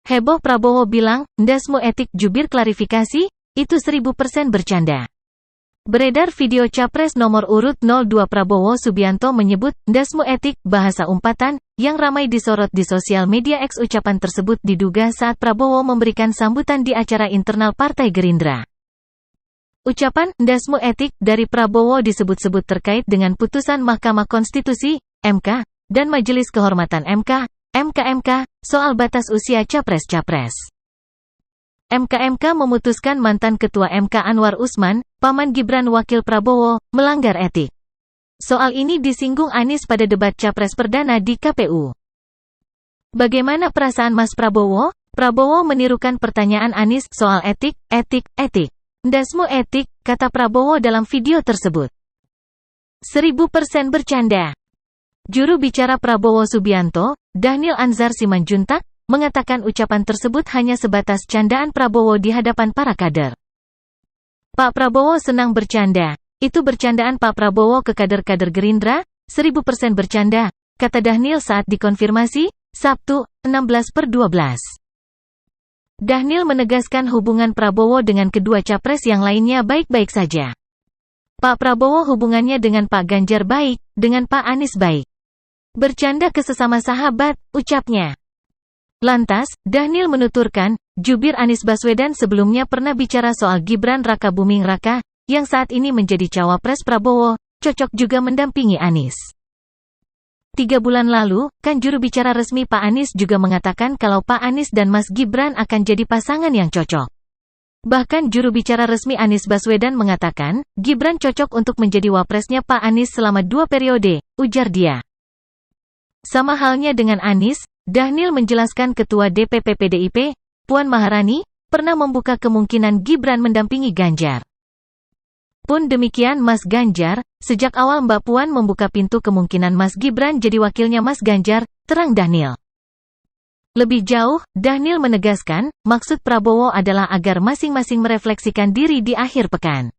Heboh Prabowo bilang, ndasmu etik jubir klarifikasi, itu 1000% bercanda. Beredar video Capres nomor urut 02 Prabowo Subianto menyebut, ndasmu etik, bahasa umpatan, yang ramai disorot di sosial media. Ucapan tersebut diduga saat Prabowo memberikan sambutan di acara internal Partai Gerindra. Ucapan, ndasmu etik, dari Prabowo disebut-sebut terkait dengan putusan Mahkamah Konstitusi, MK, dan Majelis Kehormatan MK, MK, soal batas usia Capres-Capres. MK memutuskan mantan Ketua MK Anwar Usman, paman Gibran wakil Prabowo, melanggar etik. Soal ini disinggung Anies pada debat Capres perdana di KPU. Bagaimana perasaan Mas Prabowo? Prabowo menirukan pertanyaan Anies soal etik. Ndasmu etik, kata Prabowo dalam video tersebut. 1000% bercanda. Juru bicara Prabowo Subianto, Dhanil Anzar Simanjuntak, mengatakan ucapan tersebut hanya sebatas candaan Prabowo di hadapan para kader. Pak Prabowo senang bercanda. Itu bercandaan Pak Prabowo ke kader-kader Gerindra, 1000% bercanda, kata Dhanil saat dikonfirmasi, Sabtu, 16/12. Dhanil menegaskan hubungan Prabowo dengan kedua capres yang lainnya baik-baik saja. Pak Prabowo hubungannya dengan Pak Ganjar baik, dengan Pak Anies baik. Bercanda ke sesama sahabat, ucapnya. Lantas, Dhanil menuturkan, jubir Anies Baswedan sebelumnya pernah bicara soal Gibran Raka Buming Raka, yang saat ini menjadi cawapres Prabowo, cocok juga mendampingi Anies. 3 bulan lalu, kan juru bicara resmi Pak Anies juga mengatakan kalau Pak Anies dan Mas Gibran akan jadi pasangan yang cocok. Bahkan juru bicara resmi Anies Baswedan mengatakan, Gibran cocok untuk menjadi wapresnya Pak Anies selama 2 periode, ujar dia. Sama halnya dengan Anies, Dhanil menjelaskan Ketua DPP PDIP, Puan Maharani, pernah membuka kemungkinan Gibran mendampingi Ganjar. Pun demikian Mas Ganjar, sejak awal Mbak Puan membuka pintu kemungkinan Mas Gibran jadi wakilnya Mas Ganjar, terang Dhanil. Lebih jauh, Dhanil menegaskan, maksud Prabowo adalah agar masing-masing merefleksikan diri di akhir pekan.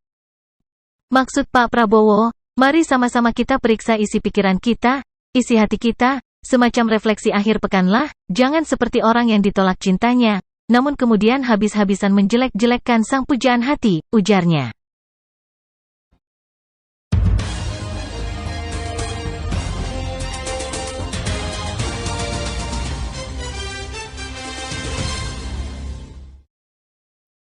Maksud Pak Prabowo, mari sama-sama kita periksa isi pikiran kita, isi hati kita, semacam refleksi akhir pekanlah, jangan seperti orang yang ditolak cintanya, namun kemudian habis-habisan menjelek-jelekkan sang pujaan hati, ujarnya.